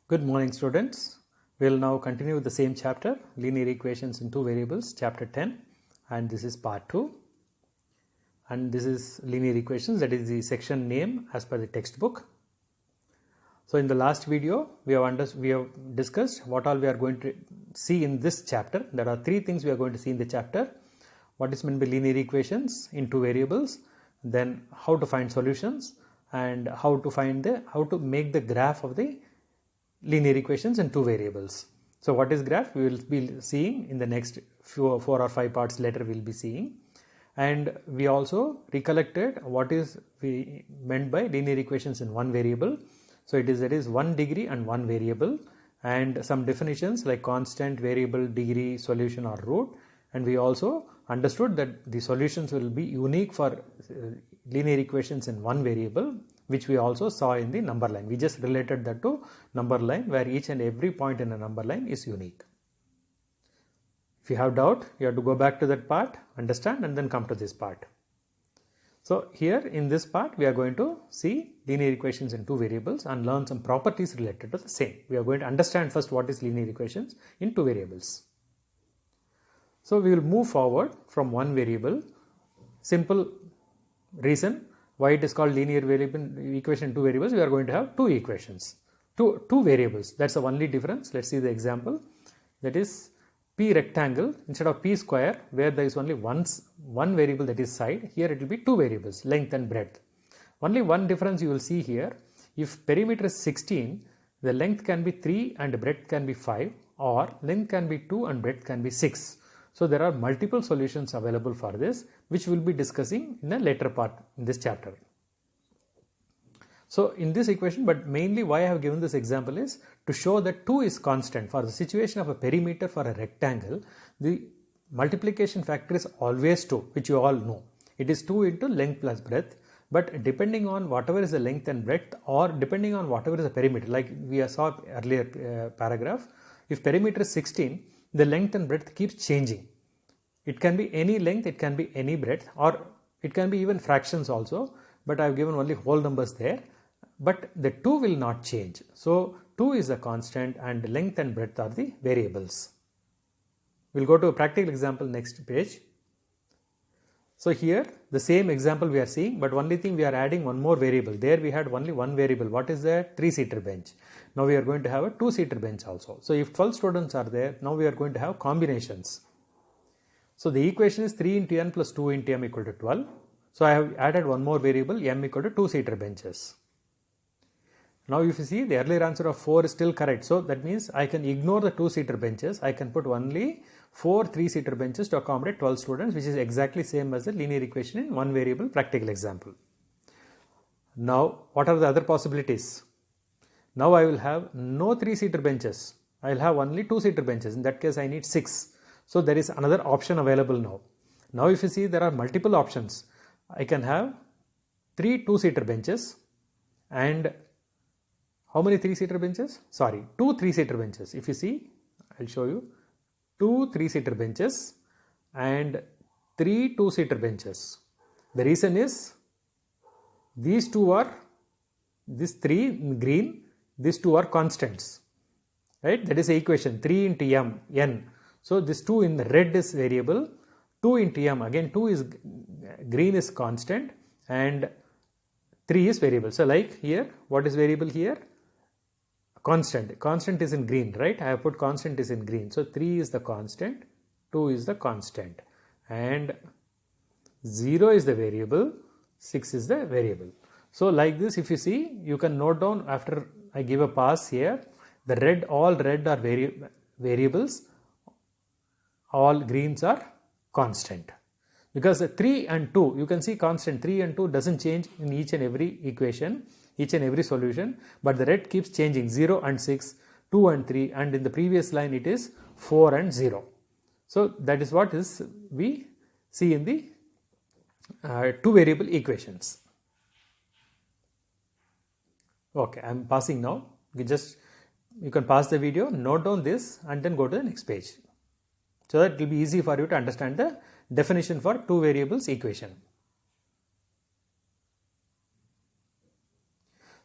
Good morning, students. We will now continue with the same chapter, linear equations in two variables, chapter 10, and this is part 2. And this is linear equations, that is the section name as per the textbook. So in the last video, we have discussed what all we are going to see in this chapter. There are three things we are going to see in the chapter. What is meant by linear equations in two variables, then how to find solutions, and how to make the graph of the linear equations in two variables. So what is graph? We will be seeing in the next 4 or 5 parts later we will be seeing. And we also recollected what is we meant by linear equations in one variable. So that is 1 degree and 1 variable, and some definitions like constant, variable, degree, solution or root. And we also understood that the solutions will be unique for linear equations in one variable, which we also saw in the number line. We just related that to number line, where each and every point in a number line is unique. If you have doubt, you have to go back to that part, understand, and then come to this part. So here in this part, we are going to see linear equations in two variables and learn some properties related to the same. We are going to understand first what is linear equations in two variables. So we will move forward from one variable. Simple reason why it is called linear variable equation in two variables, we are going to have two equations, two variables. That's the only difference. Let's see the example. That is p rectangle instead of p square, where there is only one variable, that is side. Here it will be two variables, length and breadth. Only one difference you will see here. If perimeter is 16, the length can be 3 and breadth can be 5, or length can be 2 and breadth can be 6. So there are multiple solutions available for this, which we will be discussing in a later part in this chapter. So in this equation, but mainly why I have given this example is to show that 2 is constant. For the situation of a perimeter for a rectangle, the multiplication factor is always 2, which you all know. It is 2 into length plus breadth, but depending on whatever is the length and breadth, or depending on whatever is the perimeter, like we saw earlier paragraph, if perimeter is 16, the length and breadth keeps changing. It can be any length, it can be any breadth, or it can be even fractions also, but I have given only whole numbers there. But the 2 will not change. So 2 is a constant and length and breadth are the variables. We'll go to a practical example next page. So here the same example we are seeing, but only thing we are adding one more variable. There we had only one variable. What is that? 3-seater bench. Now we are going to have a 2-seater bench also. So if 12 students are there, now we are going to have combinations. So the equation is 3 into n plus 2 into m equal to 12. So I have added one more variable, m equal to 2-seater benches. Now if you see, the earlier answer of 4 is still correct. So that means I can ignore the 2-seater benches. I can put only 4 3-seater benches to accommodate 12 students, which is exactly same as the linear equation in one variable practical example. Now what are the other possibilities? Now I will have no 3-seater benches. I will have only 2-seater benches. In that case I need 6. So there is another option available now. Now if you see, there are multiple options. I can have 3 2-seater benches and how many 3-seater benches? Sorry, 2 3-seater benches. If you see, I'll show you 2 3-seater benches and 3 2-seater benches. The reason is these 2 are, this 3 in green, these 2 are constants, right? That is the equation 3 into m, n. So this 2 in the red is variable, 2 into m, again 2 is green is constant and 3 is variable. So like here, what is variable here? Constant is in green, right? I have put constant is in green. So 3 is the constant, 2 is the constant, and 0 is the variable, 6 is the variable. So like this, if you see, you can note down after I give a pass here, the red, all red are variables, all greens are constant. Because 3 and 2, you can see constant 3 and 2 doesn't change in each and every equation, each and every solution, but the red keeps changing 0 and 6, 2 and 3, and in the previous line it is 4 and 0. So that is what is we see in the two variable equations. Okay, I am passing now. You can pause the video, note down this and then go to the next page. So that it will be easy for you to understand the definition for two variables equation.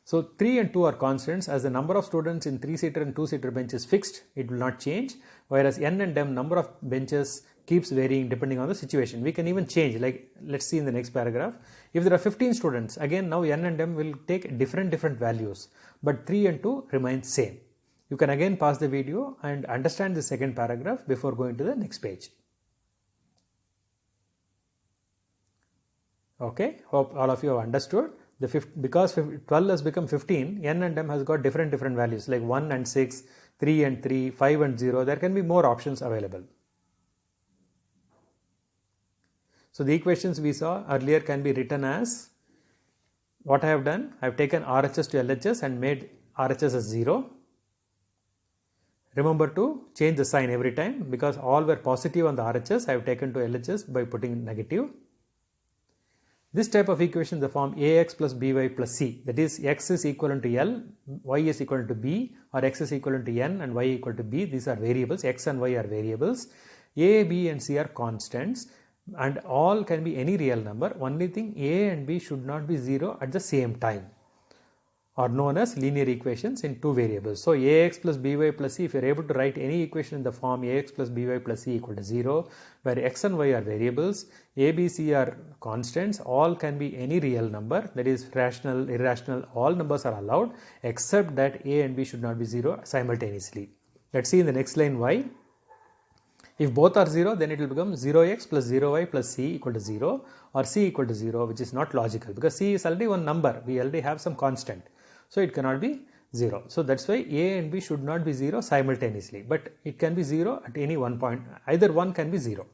So 3 and 2 are constants. As the number of students in 3-seater and 2-seater bench is fixed, it will not change, whereas n and m number of benches keeps varying depending on the situation. We can even change, like let's see in the next paragraph. If there are 15 students, again now n and m will take different values, but 3 and 2 remain same. You can again pause the video and understand the second paragraph before going to the next page. Okay, hope all of you have understood. Because 12 has become 15, n and m has got different values like 1 and 6, 3 and 3, 5 and 0. There can be more options available. So the equations we saw earlier can be written as, what I have done, I have taken RHS to LHS and made RHS as 0. Remember to change the sign every time, because all were positive on the RHS, I have taken to LHS by putting negative. This type of equation, the form ax plus by plus c, that is x is equivalent to L, y is equivalent to b, or x is equivalent to n and y equal to b. These are variables, x and y are variables. A, b and c are constants, and all can be any real number. Only thing, a and b should not be 0 at the same time, are known as linear equations in two variables. So ax plus by plus c, if you are able to write any equation in the form ax plus by plus c equal to 0, where x and y are variables, a, b, c are constants, all can be any real number, that is rational, irrational, all numbers are allowed, except that a and b should not be 0 simultaneously. Let's see in the next line y. If both are 0, then it will become 0x plus 0y plus c equal to 0, or c equal to 0, which is not logical, because c is already one number, we already have some constant. So it cannot be 0. So that's why a and b should not be 0 simultaneously, but it can be 0 at any one point, either one can be 0.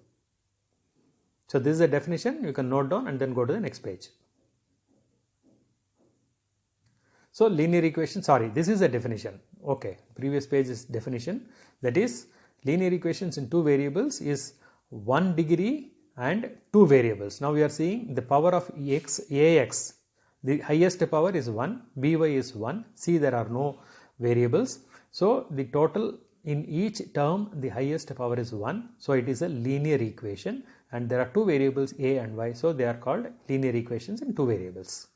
So this is a definition, you can note down and then go to the next page. So linear equation, sorry, this is a definition. Okay, previous page is definition, that is linear equations in two variables is 1 degree and two variables. Now we are seeing the power of ax. The highest power is 1, by is 1, c there are no variables. So the total in each term, the highest power is 1. So it is a linear equation, and there are two variables a and y. So they are called linear equations in two variables.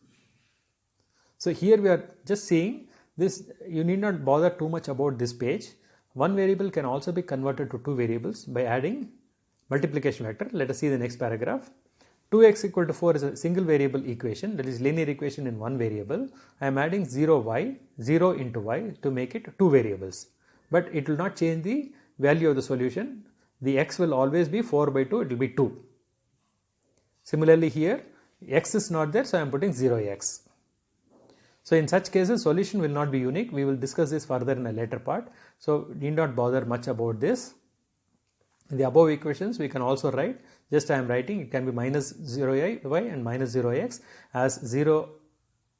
So here we are just seeing this, you need not bother too much about this page. One variable can also be converted to two variables by adding multiplication factor. Let us see the next paragraph. 2x equal to 4 is a single variable equation, that is linear equation in one variable. I am adding 0y, 0 into y to make it two variables, but it will not change the value of the solution. The x will always be 4 by 2, it will be 2. Similarly here, x is not there, so I am putting 0x. So in such cases, solution will not be unique. We will discuss this further in a later part. So need not bother much about this. In the above equations, we can also write, just I am writing, it can be minus 0y and minus 0x, as 0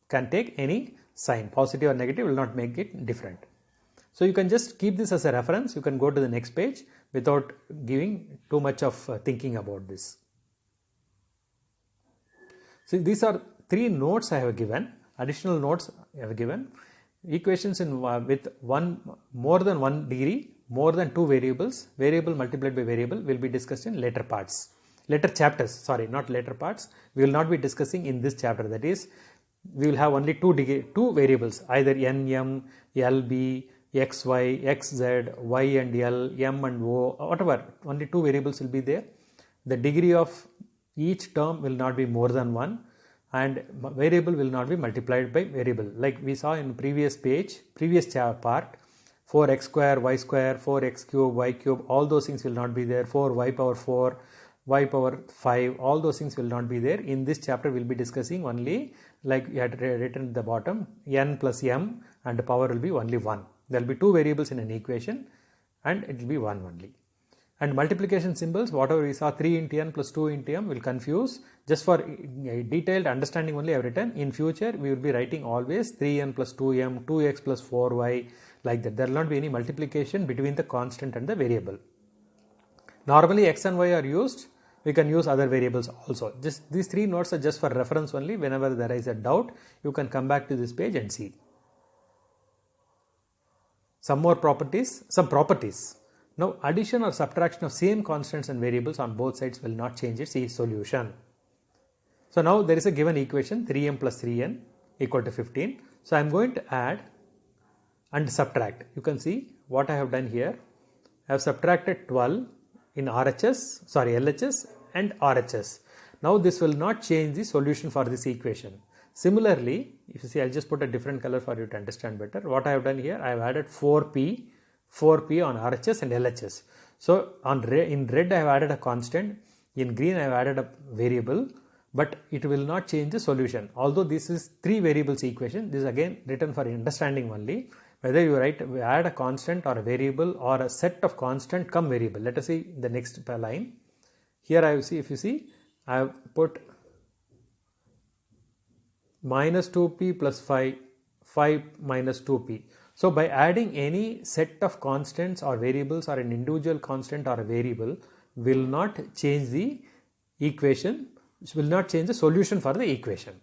can take any sign, positive or negative will not make it different. So you can just keep this as a reference, you can go to the next page without giving too much of thinking about this. So these are three notes I have given, additional notes I have given. Equations in with more than 1 degree, more than two variables, variable multiplied by variable will be discussed in later parts, later chapters, sorry, not later parts. We will not be discussing in this chapter, that is, we will have only two variables, either n, m, l, b, x, y, x, z, y and l, m and o, whatever, only two variables will be there. The degree of each term will not be more than 1, and variable will not be multiplied by variable, like we saw in previous page, previous part. 4x square, y square, 4x cube, y cube, all those things will not be there. 4y power 4, y power 5, all those things will not be there. In this chapter, we will be discussing only, like you had written at the bottom, n plus m, and the power will be only 1. There will be two variables in an equation, and it will be 1 only. And multiplication symbols, whatever we saw, 3 into n plus 2 into m will confuse. Just for detailed understanding only I have written. In future, we will be writing always 3n plus 2m, 2x plus 4y, like that. There will not be any multiplication between the constant and the variable. Normally x and y are used, we can use other variables also. Just these three notes are just for reference only. Whenever there is a doubt, you can come back to this page and see. Some properties. Now addition or subtraction of same constants and variables on both sides will not change its solution. So now there is a given equation 3m plus 3n equal to 15. So I am going to add and subtract. You can see what I have done here. I have subtracted 12 in LHS and RHS. Now this will not change the solution for this equation. Similarly, if you see, I'll just put a different color for you to understand better. What I have done here, I have added 4p on RHS and LHS. So in red I have added a constant, in green I have added a variable, but it will not change the solution. Although this is 3 variables equation, this is again written for understanding only. Whether you add a constant or a variable or a set of constant come variable. Let us see the next line. Here I will see, if you see, I have put minus 2p plus 5 minus 2p. So by adding any set of constants or variables or an individual constant or a variable will not change the equation, which will not change the solution for the equation.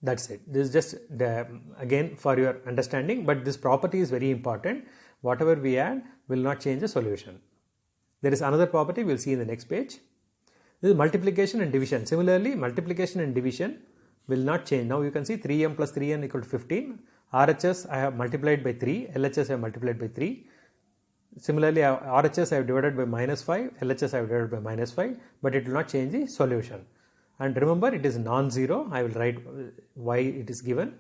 That's it. This is just again for your understanding, but this property is very important. Whatever we add will not change the solution. There is another property we will see in the next page. This is multiplication and division. Similarly, multiplication and division will not change. Now you can see 3m plus 3n equal to 15. RHS I have multiplied by 3, LHS I have multiplied by 3. Similarly, RHS I have divided by minus 5, LHS I have divided by minus 5, but it will not change the solution. And remember, it is non-zero. I will write why it is given.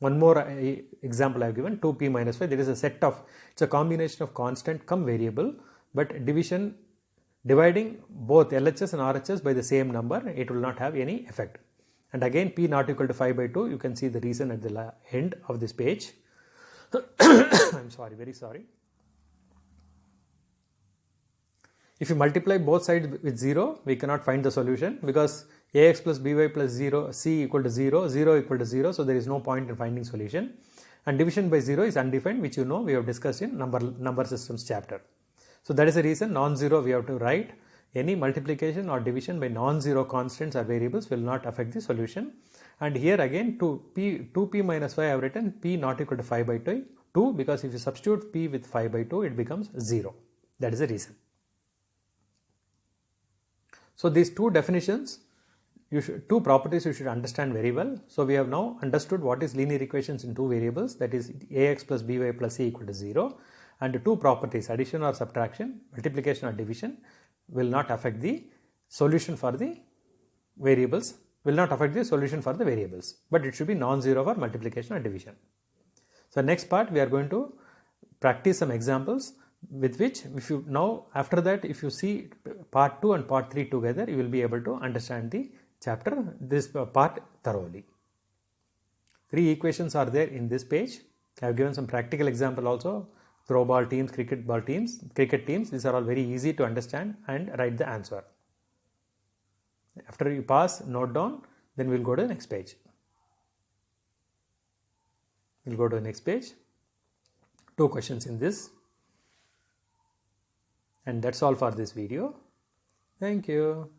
One more example I have given, 2p minus 5. There is a set of, it's a combination of constant come variable, but dividing both LHS and RHS by the same number, it will not have any effect. And again, p not equal to 5 by 2, you can see the reason at the end of this page. I'm sorry, very sorry. If you multiply both sides with 0, we cannot find the solution because ax plus by plus 0, c equal to 0, 0 equal to 0, so there is no point in finding solution. And division by 0 is undefined, which you know we have discussed in number systems chapter. So that is the reason non-zero we have to write. Any multiplication or division by non-zero constants or variables will not affect the solution. And here again 2p minus 5 I have written p not equal to 5 by 2 because if you substitute p with 5 by 2 it becomes 0. That is the reason. So these two definitions, two properties you should understand very well. So we have now understood what is linear equations in two variables, that is ax plus by plus c equal to 0, and two properties, addition or subtraction, multiplication or division, will not affect the solution for the variables, but it should be non-zero for multiplication or division. So next part we are going to practice some examples with which if you now after that if you see part 2 and part 3 together, you will be able to understand the chapter, this part thoroughly. 3 equations are there in this page. I have given some practical example also. Throw ball teams, cricket teams, these are all very easy to understand and write the answer. After you pass, note down, then we will go to the next page. We will go to the next page. 2 questions in this. And that's all for this video. Thank you.